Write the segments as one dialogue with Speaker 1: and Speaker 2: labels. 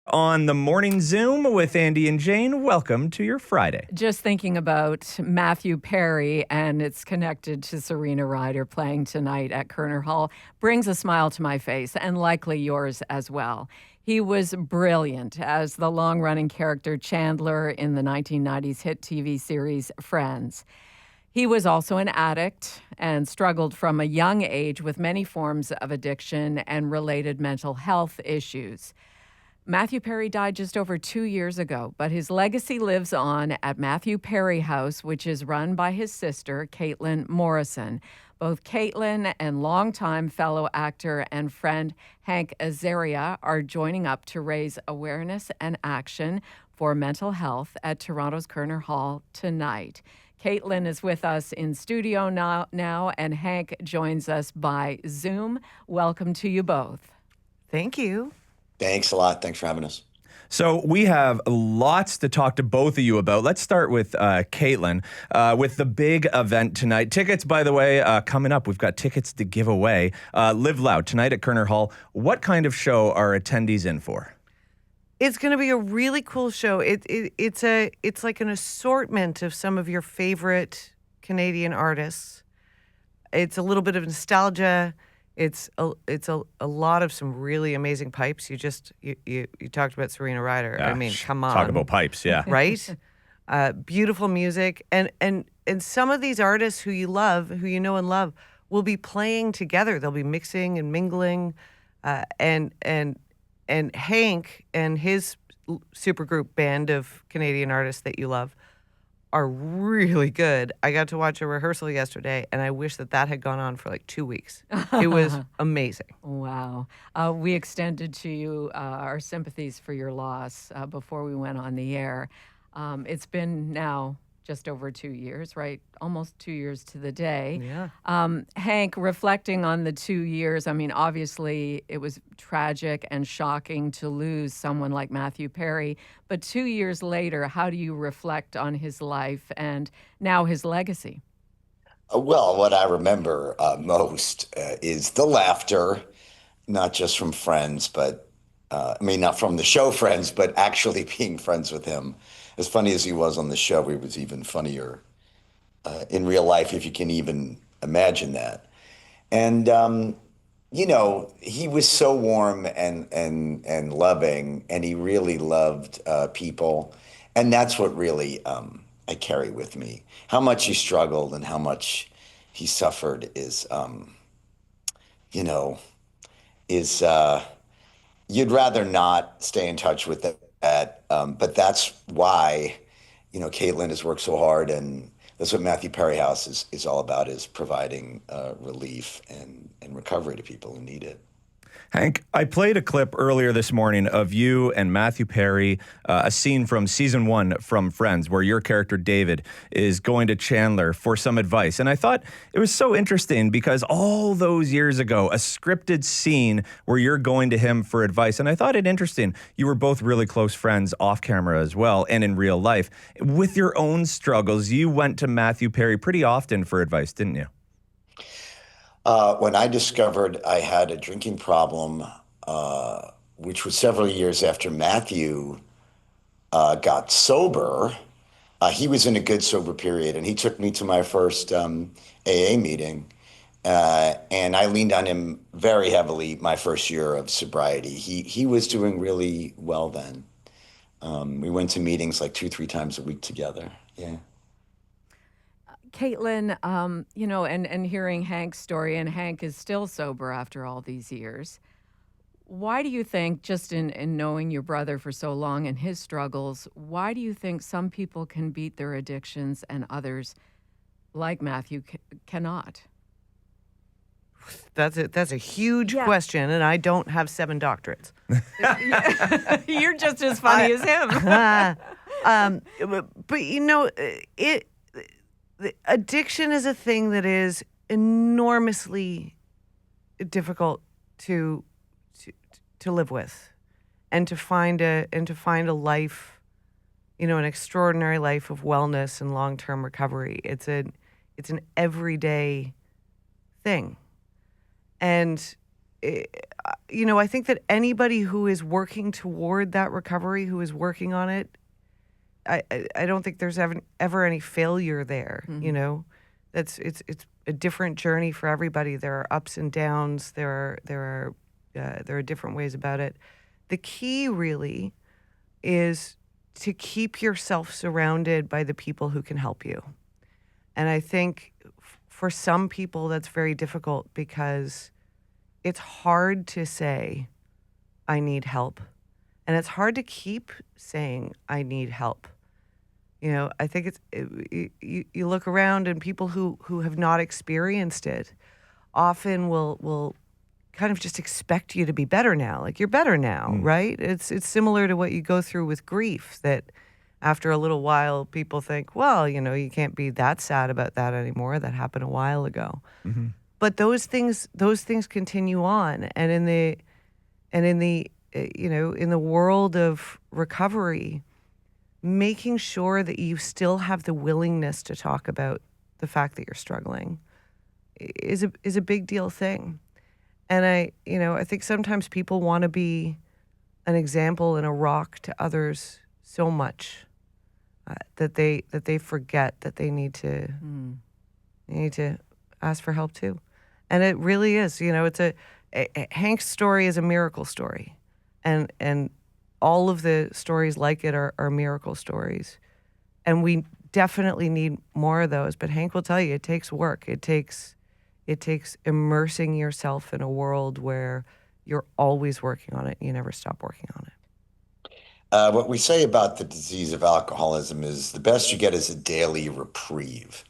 Speaker 1: On the Morning Zoom with Andy and Jane, welcome to your Friday.
Speaker 2: Just thinking about Matthew Perry, and it's connected to Serena Ryder playing tonight at Kerner Hall, brings a smile to my face, and likely yours as well. He was brilliant as the long-running character Chandler in the 1990s hit TV series Friends. He was also an addict and struggled from a young age with many forms of addiction and related mental health issues. Matthew Perry died just over 2 years ago, but his legacy lives on at Matthew Perry House, which is run by his sister, Caitlin Morrison. Both Caitlin and longtime fellow actor and friend Hank Azaria are joining up to raise awareness and action for mental health at Toronto's Kerner Hall tonight. Caitlin is with us in studio now, and Hank joins us by Zoom. Welcome to you both.
Speaker 3: Thank you.
Speaker 4: Thanks a lot. Thanks for having us.
Speaker 1: So we have lots to talk to both of you about. Let's start with Caitlin with the big event tonight. Tickets, by the way, coming up. We've got tickets to give away. Live Loud tonight at Kerner Hall. What kind of show are attendees in for?
Speaker 3: It's going to be a really cool show. It's like an assortment of some of your favorite Canadian artists. It's a little bit of nostalgia. It's a lot of some really amazing pipes. You talked about Serena Ryder. I mean, come on.
Speaker 1: Talk about pipes, yeah.
Speaker 3: Right? Beautiful music. And some of these artists who you love, who you know and love, will be playing together. They'll be mixing and mingling. And Hank and his supergroup band of Canadian artists that you love are really good. I got to watch a rehearsal yesterday, and I wish that had gone on for like 2 weeks. It was amazing.
Speaker 2: Wow. We extended to you our sympathies for your loss before we went on the air. It's been now just over 2 years, right? Almost 2 years to the day.
Speaker 3: Yeah.
Speaker 2: Hank, reflecting on the 2 years, I mean, obviously it was tragic and shocking to lose someone like Matthew Perry. But 2 years later, how do you reflect on his life and now his legacy?
Speaker 4: Well, what I remember most is the laughter, not just from friends, but not from the show Friends, but actually being friends with him. As funny as he was on the show, he was even funnier in real life, if you can even imagine that. And, he was so warm and loving, and he really loved people. And that's what really I carry with me. How much he struggled and how much he suffered is you'd rather not stay in touch with that. But that's why, Caitlin has worked so hard, and that's what Matthew Perry House is all about, is providing relief and recovery to people who need it.
Speaker 1: Hank, I played a clip earlier this morning of you and Matthew Perry, a scene from season 1 from Friends, where your character David is going to Chandler for some advice. And I thought it was so interesting because all those years ago, a scripted scene where you're going to him for advice. And I thought it interesting. You were both really close friends off camera as well and in real life. With your own struggles, you went to Matthew Perry pretty often for advice, didn't you?
Speaker 4: When I discovered I had a drinking problem, which was several years after Matthew got sober, he was in a good sober period, and he took me to my first AA meeting, and I leaned on him very heavily my first year of sobriety. He was doing really well then. We went to meetings like 2-3 times a week together. Yeah.
Speaker 2: Caitlin, and hearing Hank's story, and Hank is still sober after all these years. Why do you think, just in knowing your brother for so long and his struggles, why do you think some people can beat their addictions and others, like Matthew, cannot?
Speaker 3: That's a huge question, and I don't have 7 doctorates.
Speaker 2: You're just as funny as him.
Speaker 3: Addiction is a thing that is enormously difficult to live with, and to find a life, an extraordinary life of wellness and long-term recovery. It's an everyday thing, and I think that anybody who is working toward that recovery, who is working on it, I don't think there's ever any failure there. It's a different journey for everybody. There are ups and downs. There are different ways about it. The key really is to keep yourself surrounded by the people who can help you. And I think for some people that's very difficult because it's hard to say, I need help. And it's hard to keep saying, I need help. I think you look around and people who have not experienced it often will kind of just expect you to be better now. Like, you're better now, right? It's similar to what you go through with grief, that after a little while, people think, well, you can't be that sad about that anymore. That happened a while ago.
Speaker 1: Mm-hmm.
Speaker 3: But those things continue on. And in the world of recovery, making sure that you still have the willingness to talk about the fact that you're struggling is a big deal thing. And I think sometimes people want to be an example and a rock to others so much that they forget that they need to ask for help too. And it really is, Hank's story is a miracle story, and all of the stories like it are miracle stories, and we definitely need more of those. But Hank will tell you, it takes work. It takes immersing yourself in a world where you're always working on it. You never stop working on it.
Speaker 4: What we say about the disease of alcoholism is the best you get is a daily reprieve.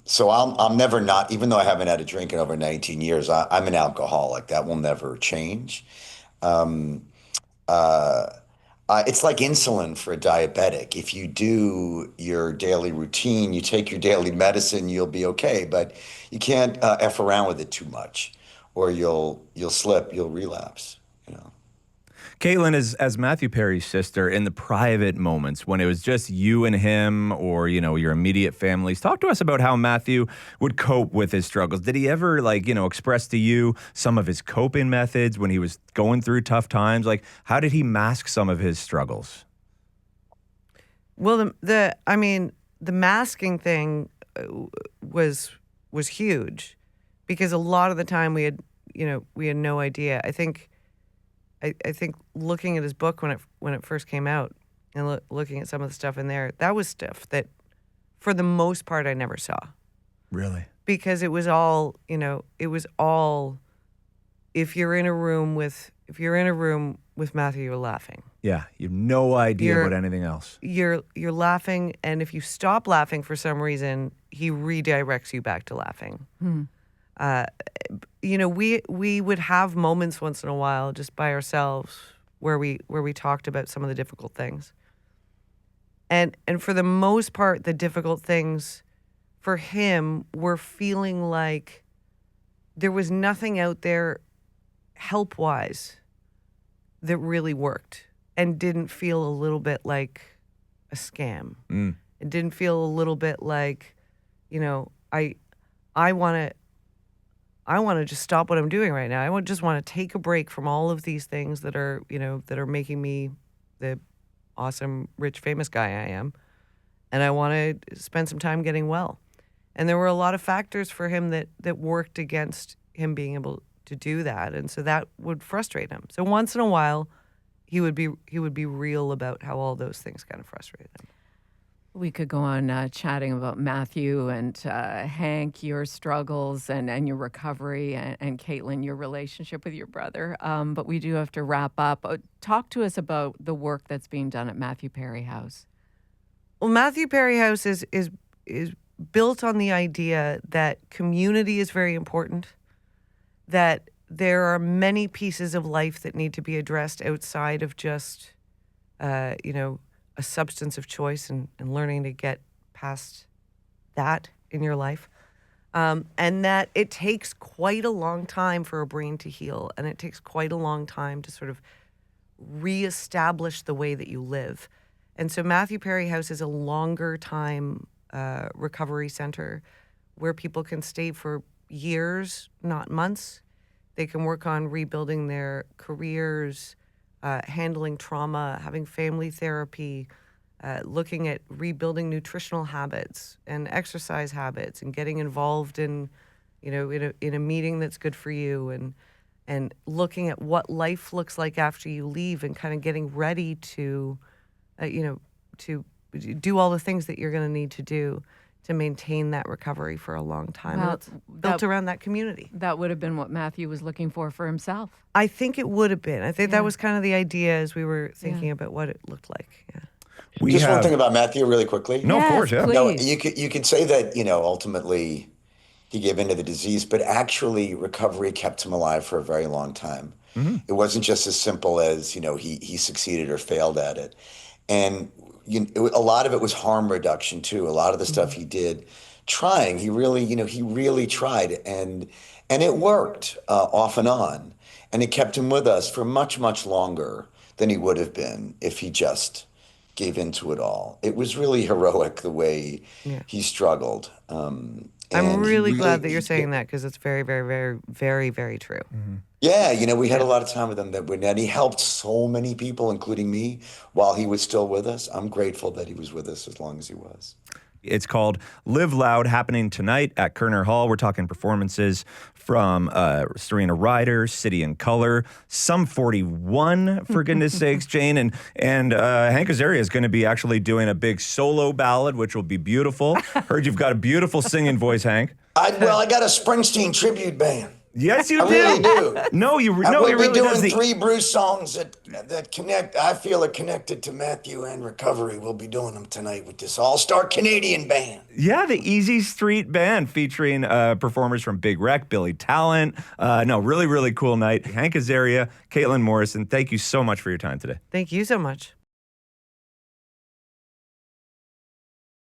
Speaker 4: So I'm never not, even though I haven't had a drink in over 19 years, I'm an alcoholic. That will never change. It's like insulin for a diabetic. If you do your daily routine, you take your daily medicine, you'll be okay. But you can't F around with it too much, or you'll slip, you'll relapse.
Speaker 1: Caitlin, as Matthew Perry's sister, in the private moments when it was just you and him, or your immediate families, talk to us about how Matthew would cope with his struggles. Did he ever express to you some of his coping methods when he was going through tough times? Like, how did he mask some of his struggles?
Speaker 3: Well, the masking thing was huge, because a lot of the time we had no idea. I think looking at his book when it first came out and looking at some of the stuff in there, that was stuff that, for the most part, I never saw.
Speaker 1: Really?
Speaker 3: Because it was all, if you're in a room with Matthew, you're laughing.
Speaker 1: Yeah, you have no idea about anything else.
Speaker 3: You're laughing, and if you stop laughing for some reason, he redirects you back to laughing. We would have moments once in a while just by ourselves where we talked about some of the difficult things. And for the most part, the difficult things for him were feeling like there was nothing out there help-wise that really worked and didn't feel a little bit like a scam. It didn't feel a little bit like, I want to just stop what I'm doing right now. I just want to take a break from all of these things that are making me the awesome, rich, famous guy I am. And I want to spend some time getting well. And there were a lot of factors for him that worked against him being able to do that. And so that would frustrate him. So once in a while, he would be real about how all those things kind of frustrated him.
Speaker 2: We could go on chatting about Matthew and Hank, your struggles and your recovery, and Caitlin, your relationship with your brother. But we do have to wrap up. Talk to us about the work that's being done at Matthew Perry House.
Speaker 3: Well, Matthew Perry House is built on the idea that community is very important, that there are many pieces of life that need to be addressed outside of just, a substance of choice and learning to get past that in your life. And that it takes quite a long time for a brain to heal, and it takes quite a long time to sort of reestablish the way that you live. And so Matthew Perry House is a longer time recovery center where people can stay for years, not months. They can work on rebuilding their careers, handling trauma, having family therapy, looking at rebuilding nutritional habits and exercise habits, and getting involved in, in a meeting that's good for you, and looking at what life looks like after you leave, and kind of getting ready to, to do all the things that you're going to need to do to maintain that recovery for a long time.
Speaker 2: Well,
Speaker 3: And it's built around that community.
Speaker 2: That would have been what Matthew was looking for himself.
Speaker 3: I think it would have been. I think
Speaker 2: Yeah.
Speaker 3: that was kind of the idea as we were thinking about what it looked like. Yeah.
Speaker 1: We
Speaker 4: One thing about Matthew, really quickly.
Speaker 1: No, of
Speaker 2: Yes,
Speaker 1: course, yeah.
Speaker 2: please.
Speaker 4: No, you could say that, ultimately he gave into the disease, but actually recovery kept him alive for a very long time. It wasn't just as simple as, he succeeded or failed at it. And a lot of it was harm reduction too. A lot of the stuff he did trying, he really tried, and it worked off and on. And it kept him with us for much, much longer than he would have been if he just gave into it all. It was really heroic the way he struggled.
Speaker 3: I'm really glad that you're saying that, because it's very, very, very, very, very true.
Speaker 4: Yeah, we had a lot of time with him and he helped so many people, including me, while he was still with us. I'm grateful that he was with us as long as he was.
Speaker 1: It's called Live Loud, happening tonight at Kerner Hall. We're talking performances from Serena Ryder, City and Color, Sum 41, for goodness sakes, Jane. And Hank Azaria is going to be actually doing a big solo ballad, which will be beautiful. Heard you've got a beautiful singing voice, Hank.
Speaker 4: I got a Springsteen tribute band.
Speaker 1: Yes, you
Speaker 4: I
Speaker 1: do.
Speaker 4: really do.
Speaker 1: No, you
Speaker 4: We'll
Speaker 1: really
Speaker 4: be doing
Speaker 1: does.
Speaker 4: 3 Bruce songs that connect. I feel are connected to Matthew and recovery. We'll be doing them tonight with this all-star Canadian band.
Speaker 1: Yeah, the Easy Street Band, featuring performers from Big Wreck, Billy Talent. Really, really cool night. Hank Azaria, Caitlin Morrison, thank you so much for your time today.
Speaker 3: Thank you so much.